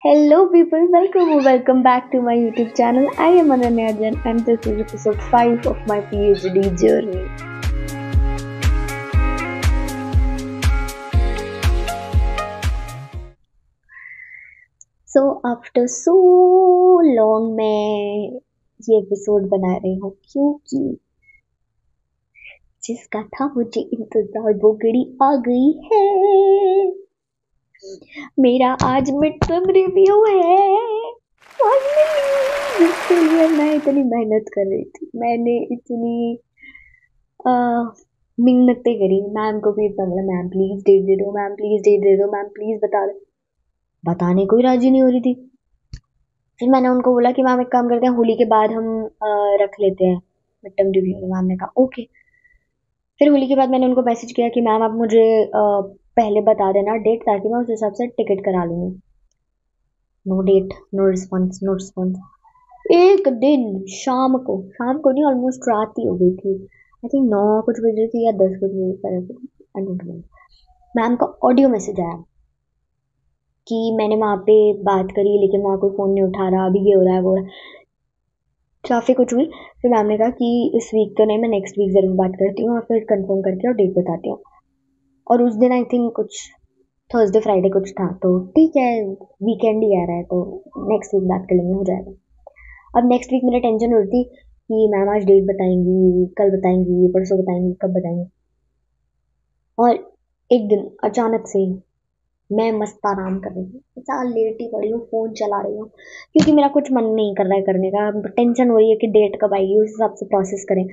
Hello, people. Welcome back to my YouTube channel. I am Ananya Jain, and this is episode 5 of my PhD journey. So, after so long, मैं ये episode बना रही हूँ क्योंकि जिसका था मुझे इंतजार वो घड़ी आ गई है। मेरा आज मिड टर्म रिव्यू है जिसके लिए मैं इतनी मेहनत कर रही थी। मैंने इतनी मिन्नतें करी मैम को भी, इतना बोला मैम प्लीज डेट दे दो, मैम प्लीज डेट दे दो, मैम प्लीज बता दो। बताने कोई राजी नहीं हो रही थी। फिर मैंने उनको बोला कि मैम एक काम करते हैं, होली के बाद हम रख लेते हैं मिड टर्म रिव्यू। मैम ने कहा ओके। फिर होली के बाद मैंने उनको मैसेज किया कि मैम आप मुझे पहले बता देना डेट, ताकि मैं उस हिसाब से टिकट करा लूँगी। No date, no response, no response. एक दिन शाम को नहीं, ऑलमोस्ट रात ही हो गई थी। आई थिंक 9 कुछ बजे थी या 10 कुछ बजे, आई डोंट नो। मैम का ऑडियो मैसेज आया कि मैंने वहाँ पे बात करी लेकिन वहाँ कोई फ़ोन नहीं उठा रहा, अभी ये हो रहा है वो हो रहा है, काफ़ी कुछ हुई। फिर मैम ने कहा कि इस वीक तो नहीं, मैं नेक्स्ट वीक ज़रूर बात करती हूँ और फिर कंफर्म करके और डेट बताती हूँ। और उस दिन आई थिंक कुछ थर्सडे फ्राइडे कुछ था, तो ठीक है वीकेंड ही आ रहा है तो नेक्स्ट वीक बात कर लेंगे, हो जाएगा। अब नेक्स्ट वीक मेरा टेंशन हो रही थी कि मैम आज डेट बताएंगी, कल बताएंगी, परसों बताएंगी, कब बताएंगी। और एक दिन अचानक से मैं मस्त आराम कर रही हूँ, ऐसा लेटी पड़ी हूँ, फ़ोन चला रही हूँ, क्योंकि मेरा कुछ मन नहीं कर रहा है करने का। टेंशन हो रही है कि डेट कब आएगी, उस हिसाब से प्रोसेस करें।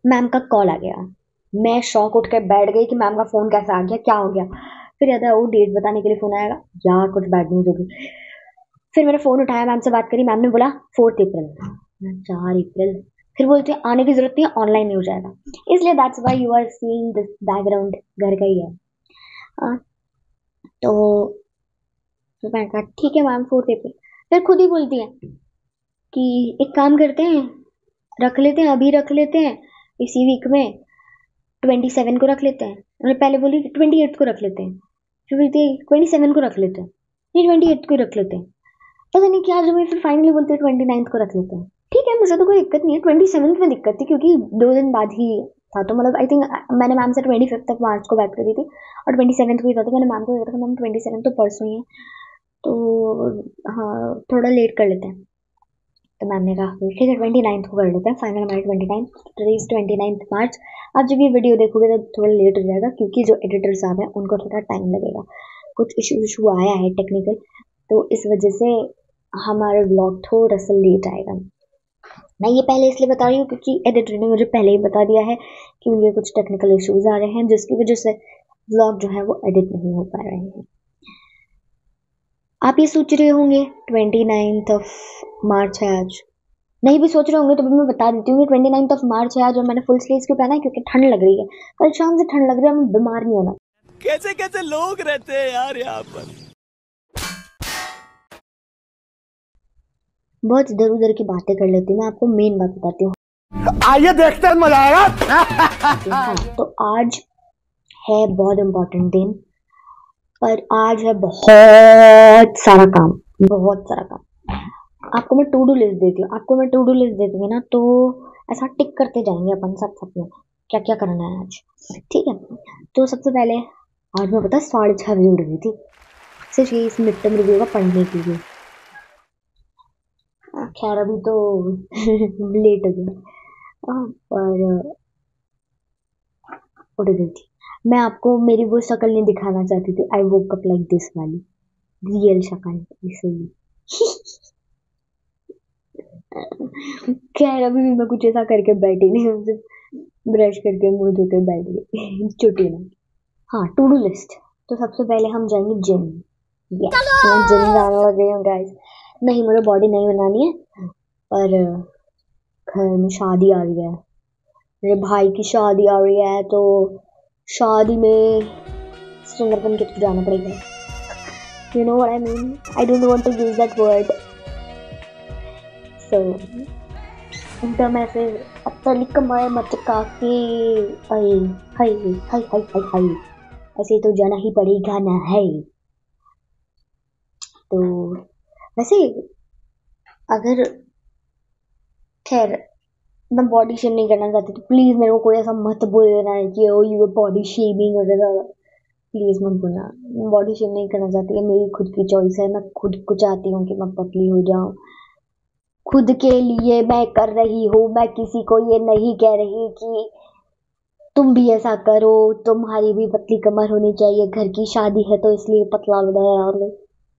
मैम का कॉल आ गया। मैं शॉक उठ के बैठ गई कि मैम का फ़ोन कैसे आ गया, क्या हो गया। फिर याद है वो डेट बताने के लिए फ़ोन आएगा, यार कुछ बैड न्यूज़ होगी। फिर मैंने फ़ोन उठाया, मैम से बात करी। मैम ने बोला 4 अप्रैल। 4 अप्रैल। फिर बोलते हैं आने की ज़रूरत नहीं है, ऑनलाइन नहीं हो जाएगा। इसलिए that's why you are seeing this background घर का ही है। तो मैंने कहा ठीक है मैम 4 अप्रैल। फिर खुद ही बोलती है कि एक काम करते हैं, रख लेते हैं, अभी रख लेते हैं, इसी वीक में 27 को रख लेते हैं। उन्होंने पहले बोली 28 को रख लेते हैं, फिर बोलती 27 को रख लेते हैं, नहीं 28 को रख लेते हैं। पता नहीं क्या, जो मैं फिर फाइनली बोलती है 29 को रख लेते हैं। ठीक है, मुझे तो कोई दिक्कत नहीं है। 27 में दिक्कत थी क्योंकि 2 दिन बाद ही था, तो मतलब आई थिंक मैंने मैम से 25 मार्च को बात करी थी और 27 को ही था। तो मैंने मैम को कहा था मैम 27 तो परसों ही है, तो हाँ थोड़ा लेट कर लेते हैं। तो मैम ने कहा ठीक है 29 को कर लेते हैं फाइनल। हमारे 29 मार्च। आप जब ये वीडियो देखोगे तो थोड़ा लेट हो जाएगा क्योंकि जो एडिटर साहब हैं उनको थोड़ा टाइम लगेगा, कुछ इशू आया है टेक्निकल, तो इस वजह से हमारा व्लॉग थोड़ा सा लेट आएगा। मैं ये पहले इसलिए बता रही हूँ क्योंकि एडिटर ने मुझे पहले ही बता दिया है कि मुझे कुछ टेक्निकल इश्यूज आ रहे हैं, जिसकी वजह से व्लॉग जो है वो एडिट नहीं हो पा रहे हैं। आप ये सोच रहे होंगे 29 मार्च है आज, नहीं भी सोच रहे होंगे तो भी मैं बता देती हूँ कि 29 मार्च है आज और मैंने फुल स्लीव्स क्यों पहना है, क्योंकि ठंड लग रही है। कल शाम से ठंड लग रही है, मैं बीमार नहीं होना। कैसे कैसे लोग रहते हैं यार यहाँ पर। बहुत इधर उधर की बातें कर लेती हूँ, मैं आपको मेन बात बताती हूँ। आइए देखते हैं, मजा आएगा। हाँ, तो आज है बहुत इम्पोर्टेंट दिन, पर आज है बहुत सारा काम, बहुत सारा काम। आपको मैं टू डू लिस्ट देती हूँ, ना तो ऐसा टिक करते जाएंगे अपन सब में क्या क्या करना है आज, ठीक है। तो सबसे पहले आज मैं पता 6:30 बजे उठ गई थी, सिर्फ ये इस मिड टर्म रिव्यू का पढ़ने के लिए। खैर अभी तो लेट हो गया, पर उठ गई थी। मैं आपको मेरी वो शक्ल नहीं दिखाना चाहती थी, आई वोक अप लाइक दिस वाली रियल शक्ल, इसलिए। खैर अभी भी मैं कुछ ऐसा करके बैठी नहीं हूँ, सिर्फ ब्रश करके मुंह धो के बैठ गई छुट्टी में। हाँ, टू डू लिस्ट। तो सबसे पहले हम जाएंगे जिम। यस, मैं जिम जाने लग गई हूँ गाइस। नहीं, मुझे बॉडी नहीं बनानी है, पर घर में शादी आ रही है, मेरे भाई की शादी आ रही है, तो शादी में सुंदर बन के तो जाना पड़ेगा। You know what I mean? I don't want to use that word. So, एकदम ऐसे अपनी कमर मचका के हाय हाय हाय हाय हाय हाय, ऐसे तो जाना ही पड़ेगा ना है। तो वैसे अगर खैर मैं बॉडी शेम नहीं करना चाहती तो प्लीज़ मेरे को कोई ऐसा मत बोल देना है कि ओ यू बॉडी शेमिंग वगैरह, प्लीज़ मत बोलना। मैं बॉडी शेम नहीं करना चाहती, है मेरी खुद की चॉइस है, मैं खुद को चाहती हूँ कि मैं पतली हो जाऊँ, खुद के लिए मैं कर रही हूँ। मैं किसी को ये नहीं कह रही कि तुम भी ऐसा करो, तुम्हारी भी पतली कमर होनी चाहिए, घर की शादी है तो इसलिए पतला बनाया।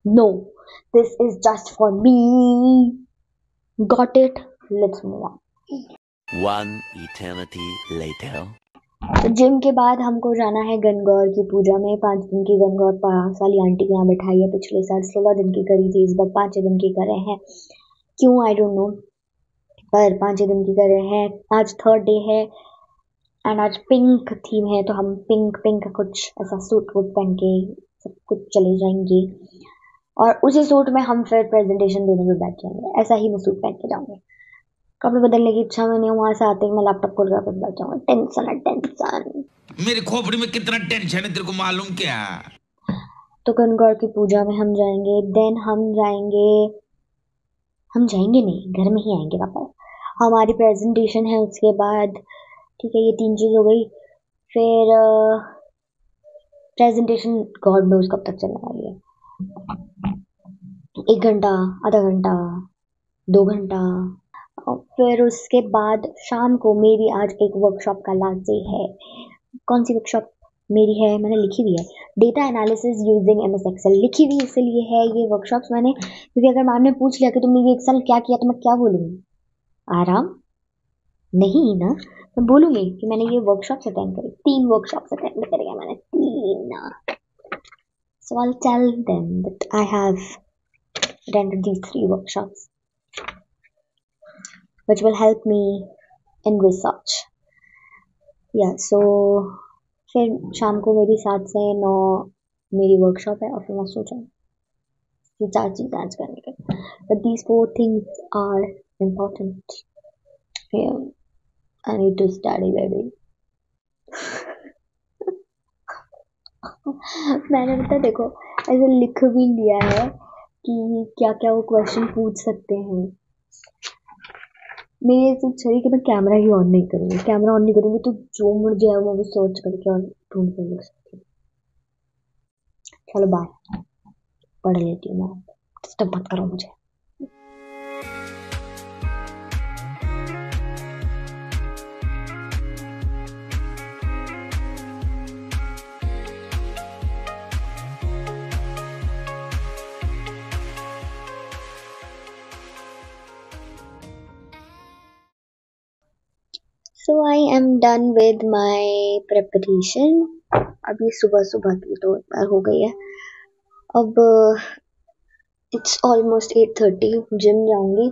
No, this is just for me. Got it, let's move on. One eternity later. तो जिम के बाद हमको जाना है गणगौर की पूजा में। 5 दिन की गणगौर 5 वाली आंटी के यहाँ बैठाई है, पिछले साल 16 दिन की करी थी, इस बार 5 दिन की कर रहे हैं। क्यों आई डोंट नो, पर 5 दिन की कर रहे हैं। आज 3rd डे है एंड आज पिंक थीम है, तो हम पिंक पिंक कुछ ऐसा सूट वूट पहन के सब कुछ चले जाएंगे और उसी सूट में हम फिर प्रेजेंटेशन देने में बैठ जाएंगे। ऐसा ही मैं सूट पहन के जाऊंगी, कपड़े बदलने की इच्छा में नहीं हूँ। वहां से आते ही मैं लैपटॉप खोल कर बैठ जाऊंगा। टेंशन है टेंशन, मेरी खोपड़ी में कितना टेंशन है तेरे को मालूम क्या? तो गणगौर की पूजा में हम जाएंगे, देन हम जाएंगे नहीं, घर में ही आएंगे वापस। हमारी प्रेजेंटेशन है उसके बाद, ठीक है, ये 3 चीज हो गई। फिर प्रेजेंटेशन गॉड नोज कब तक चलने वाली है, 1 घंटा, आधा घंटा, 2 घंटा। फिर उसके बाद शाम को मेरी आज एक वर्कशॉप का लास्ट डे है। कौन सी वर्कशॉप मेरी है, मैंने लिखी हुई है, data analysis using MS Excel. लिखी हुई इसलिए है ये वर्कशॉप्स मैंने, क्योंकि अगर मैम ने पूछ लिया कि तुमने ये एक्सेल क्या किया तो मैं क्या बोलूँगी? आराम नहीं ना, मैं बोलूँगी कि मैंने ये वर्कशॉप्स अटेंड करी, 3 वर्कशॉप्स अटेंड करी है मैंने, 3। So I'll tell them that I have attended these 3 workshops which will help me in research. Yeah, so फिर शाम को मेरी 7 से 9 मेरी वर्कशॉप है और फिर मैं सोचा ये 4 चीज़ आज करने के, but these 4 things are important. Yeah, I need to study baby. मैंने पता देखो ऐसे लिख भी लिया है कि क्या क्या वो क्वेश्चन पूछ सकते हैं। मेरे से चाहिए कि मैं कैमरा ही ऑन नहीं करूँगी, कैमरा ऑन नहीं करूँगी तो जो मुझ जाए वो भी सर्च करके और ढूंढ कर लिख सकती हूँ। चलो बाय, पढ़ लेती हूँ मैं, डिस्टर्ब मत करो मुझे। So I am done with my preparation. अभी सुबह सुबह की तो बार हो गई है। अब it's almost 8:30, जिम जाऊंगी,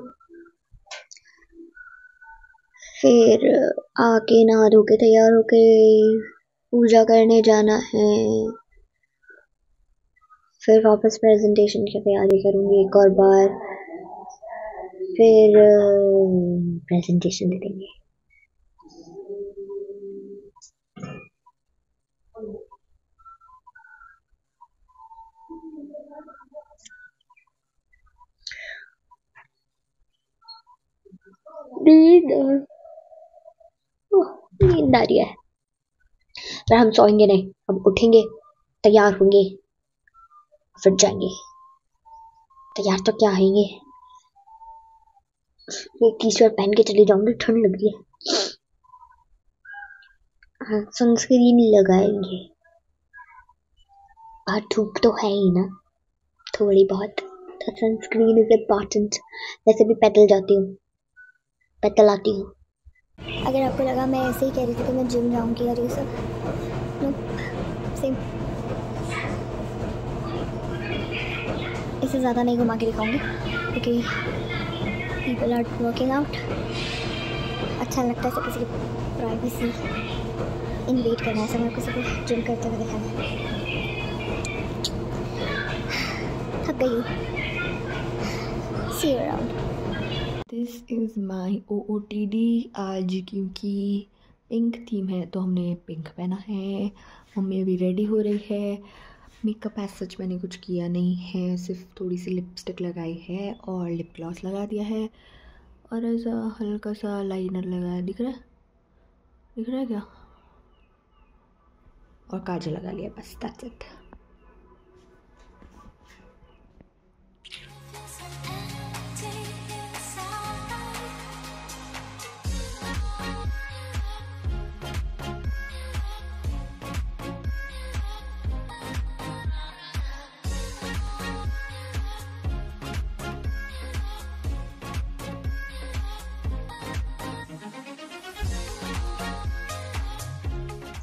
फिर आके नहा धो के तैयार होके पूजा करने जाना है, फिर वापस प्रेजेंटेशन की तैयारी करूंगी एक और बार, फिर प्रेजेंटेशन दे देंगे। नींद आ रही है, पर हम सोएंगे नहीं, हम उठेंगे, तैयार होंगे, फिर जाएंगे। तैयार तो क्या होंगे, ये टी-शर्ट पहन के चली जाऊंगी, ठंड लग रही है। हाँ, सनस्क्रीन लगाएंगे, बाहर धूप तो है ही ना थोड़ी बहुत, तो सनस्क्रीन इज इम्पॉर्टेंट। वैसे भी पैदल जाती हूँ, पैदल आती हूँ। अगर आपको लगा मैं ऐसे ही कह रही थी कि मैं जिम जाऊँगी और ये सब, सेम इससे ज़्यादा नहीं घुमा के दिखाऊंगी क्योंकि पीपल आर वर्किंग आउट। अच्छा लगता है सब किसी की प्राइवेसी इन्वेट करना है, सब मेरे को सब जिम करते हुए दिखाना है। थक गई हूँ। See you around. This is my OOTD आज, क्योंकि पिंक थीम है तो हमने पिंक पहना है। मम्मी अभी रेडी हो रही है, मेकअप एज सच मैंने कुछ किया नहीं है, सिर्फ थोड़ी सी लिपस्टिक लगाई है और लिप ग्लॉस लगा दिया है और ऐसा हल्का सा लाइनर लगाया, दिख रहा है, दिख रहा है क्या, और काजल लगा लिया, बस दैट्स इट।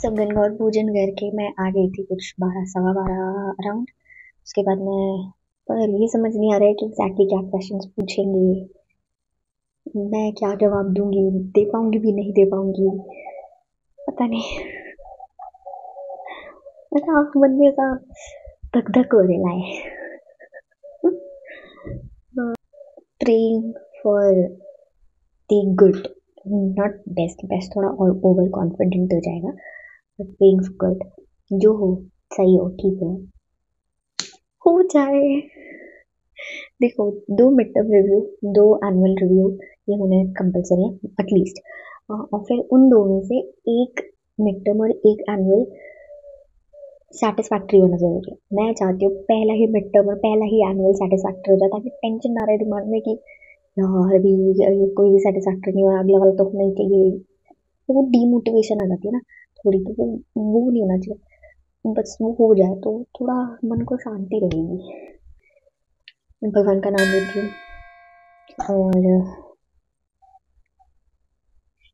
सब गणगौर पूजन करके मैं आ गई थी कुछ 12 सवा 12 अराउंड। उसके बाद मैं पर ये समझ नहीं आ रहा है कि एग्जैक्टली क्या क्वेश्चंस पूछेंगे, मैं क्या जवाब दूंगी, दे पाऊंगी भी नहीं दे पाऊंगी, पता नहीं। मेरा मन में ऐसा धक धक होने लाए। Praying for the good, not best, best थोड़ा और ओवर कॉन्फिडेंट हो जाएगा, बट प्रेइंग फॉर गुड, जो हो सही हो, ठीक हो जाए। देखो, 2 mid term review, 2 annual review, ये होने कंपलसरी है एटलीस्ट, और फिर उन 2 में से एक मिड टर्म और एक एनुअल सेटिस्फैक्ट्री होना जरूरी है। मैं चाहती हूँ पहला ही मिड टर्म और पहला ही एनुअल सेटिस्फैक्ट्री हो जाए, ताकि टेंशन ना रहे दिमाग में कि यार अभी कोई भी सेटिस्फैक्ट्री नहीं हो, अगला वाला तो होना ही चाहिए। तो वो डीमोटिवेशन आ जाती है ना थोड़ी, तो वो नहीं होना चाहिए। बस वो हो जाए तो थोड़ा मन को शांति रहेगी। भगवान का नाम लेती हूँ। और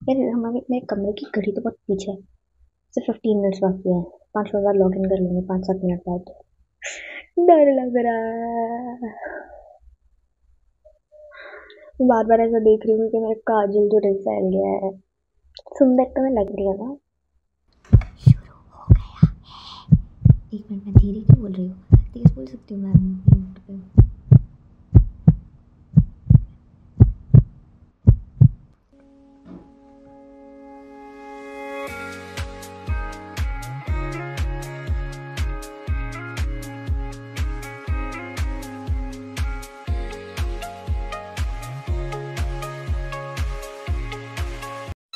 यार हमारे मेरे कमरे की घड़ी तो बहुत पीछे है, सिर्फ 15 मिनट्स बाकी है, 5 मिनट बाद लॉग इन कर लेंगे, 5-7 मिनट बाद। डर लग रहा है, बार बार ऐसा देख रही हूँ कि मेरा काजल जो फैल गया है। सुंदर तो मैं लग रही हूँ ना। शुरू हो गया है। 1 मिनट, मैं धीरे क्यों बोल रही हूँ, तेज बोल सकती हूँ मैम म्यूट पे।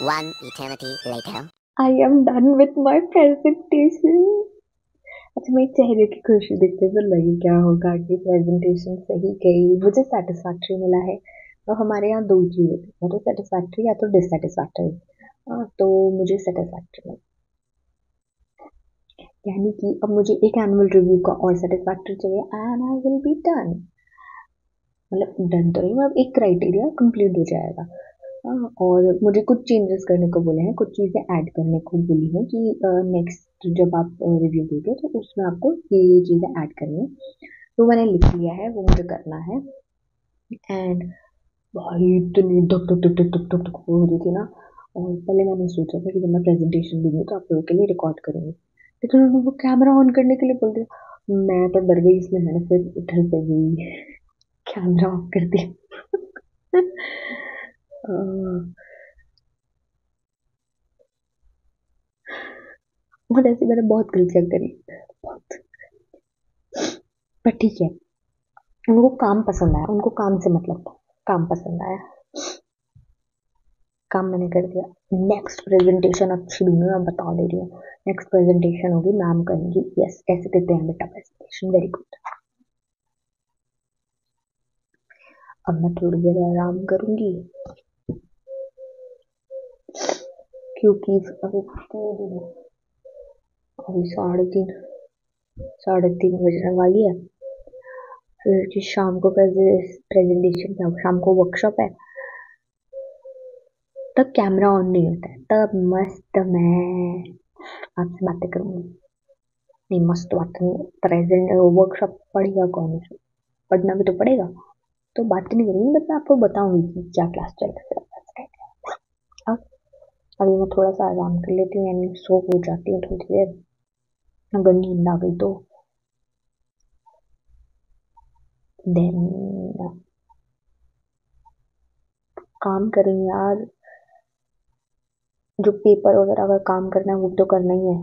One eternity later. I am done with my presentation. अच्छा, मेरे चेहरे की खुशी देखते तो लगी क्या होगा कि प्रेजेंटेशन सही गई, मुझे सेटिस्फैक्ट्री मिला है। और हमारे यहाँ 2 चीज़ होती है, या तो सेटिस्फैक्ट्री या तो डिससेटिस्फैक्ट्री। तो मुझे सेटिस्फैक्ट्री मिला, यानी कि अब मुझे एक एनुअल रिव्यू का और सेटिस्फैक्ट्री चाहिए and I will be done. मतलब डन तो नहीं, मतलब एक क्राइटेरिया कंप्लीट हो जाएगा। और मुझे कुछ चेंजेस करने को बोले हैं, कुछ चीज़ें ऐड करने को बोली हैं कि नेक्स्ट जब आप रिव्यू दोगे तो उसमें आपको ये चीज़ें ऐड करनी है। तो मैंने लिख लिया है, वो मुझे करना है। एंड भाई इतनी धक धक धक धक धक धक हो रही थी ना। और पहले मैंने सोचा था कि जब मैं प्रेजेंटेशन दूंगी तो आप लोगों के लिए रिकॉर्ड करूँगी, लेकिन उन्होंने वो कैमरा ऑन करने के लिए बोल दिया। मैं तो डर गई, इसलिए मैंने फिर उधर पे गई, कैमरा ऑफ कर दिया। और ऐसी मैंने बहुत गलतियाँ करी, बहुत। पर ठीक है, उनको काम पसंद आया, उनको काम से मतलब था, काम पसंद आया, काम मैंने कर दिया। नेक्स्ट प्रेजेंटेशन अच्छी दूंगी, मैं बता दे रही हूँ। नेक्स्ट प्रेजेंटेशन होगी, मैम कहेंगी यस ऐसे देते हैं बेटा प्रेजेंटेशन, वेरी गुड। अब मैं थोड़ी देर आराम करूंगी, क्योंकि अभी 3:30 बजने वाली है। फिर शाम को प्रेजेंटेशन क्या, शाम को वर्कशॉप है, तब कैमरा ऑन नहीं होता है, तब मस्त मैं आपसे बातें करूंगी। नहीं, मस्त बात नहीं, प्रेजेंट वर्कशॉप पढ़ेगा कौन, पढ़ना भी तो पड़ेगा, तो बात नहीं करूंगी, बस मैं आपको बताऊंगी कि क्या क्लास चल रहा है। अब अभी मैं थोड़ा सा आराम कर लेती हूँ, यानी सो हो जाती हूँ थोड़ी देर, अगर नींद आ गई तो देन काम करेंगे यार। जो पेपर वगैरह का काम करना है वो तो करना ही है,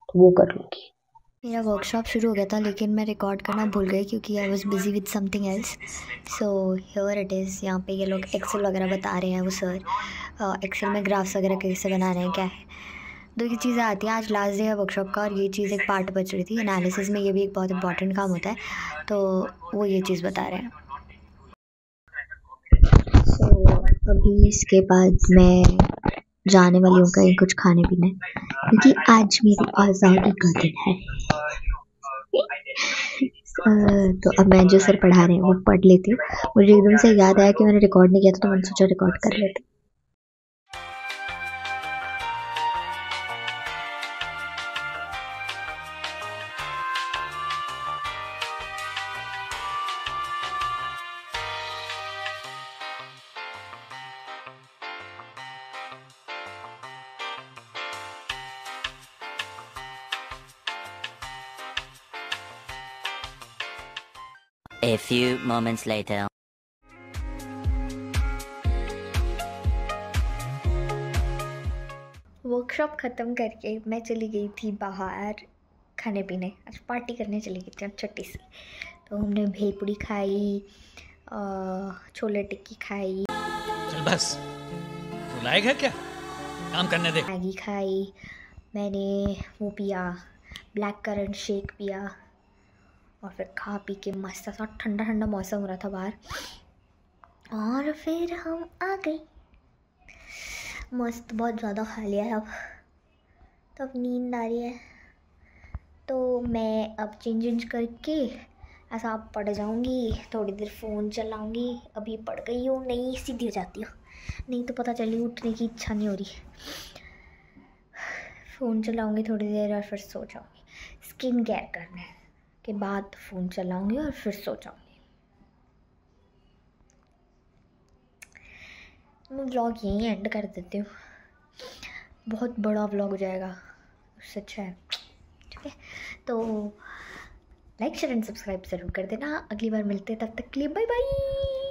तो वो कर लूँगी। मेरा वर्कशॉप शुरू हो गया था लेकिन मैं रिकॉर्ड करना भूल गई क्योंकि I was busy with something else. So here it is. यहाँ पे ये लोग एक्सेल वगैरह बता रहे हैं वो सर, एक्सेल में ग्राफ्स वगैरह कैसे बना रहे हैं क्या है। दो ही चीज़ें आती हैं। आज लास्ट डे है वर्कशॉप का और ये चीज़ एक पार्ट बच रही थी। एनालिसिस में ये भी एक बहुत इंपॉर्टेंट काम होता है, तो वो ये चीज़ बता रहे हैं। सो अभी इसके बाद मैं जाने वाली हूँ कहीं कुछ खाने पीने, क्योंकि आज मेरी आज़ादी का दिन है। तो अब मैं जो सर पढ़ा रहे हैं वो पढ़ लेती हूँ। मुझे एकदम से याद आया कि मैंने रिकॉर्ड नहीं किया था, तो मैंने सोचा रिकॉर्ड कर लेती हूँ। A few moments later. Workshop ख़त्म करके मैं चली गई थी बाहर खाने पीने। आज पार्टी करने चली गई थी छुट्टी से। तो हमने भेलपुरी खाई, छोले टिक्की खाई, चल बस, तू लायक है क्या? काम करने दे। मैगी खाई, मैंने वो पिया, ब्लैक करंट शेक पिया और फिर खा पी के मस्त सा ठंडा ठंडा मौसम हो रहा था बाहर, और फिर हम आ गए। मस्त बहुत ज़्यादा खा लिया है अब, तब नींद आ रही है। तो मैं अब चेंज करके ऐसा पड़ जाऊंगी, थोड़ी देर फ़ोन चलाऊंगी। अभी पड़ गई हूँ, नहीं सीधी हो जाती हूँ, नहीं तो पता चली उठने की इच्छा नहीं हो रही। फ़ोन चलाऊंगी थोड़ी देर और फिर सो जाऊंगी। स्किन केयर करने के बाद फ़ोन चलाऊंगी और फिर सो जाऊंगी। मैं व्लॉग यहीं एंड कर देती हूँ, बहुत बड़ा व्लॉग हो जाएगा, उससे अच्छा है। ठीक है, तो लाइक शेयर एंड सब्सक्राइब ज़रूर कर देना। अगली बार मिलते हैं, तब तक के लिए बाय बाय।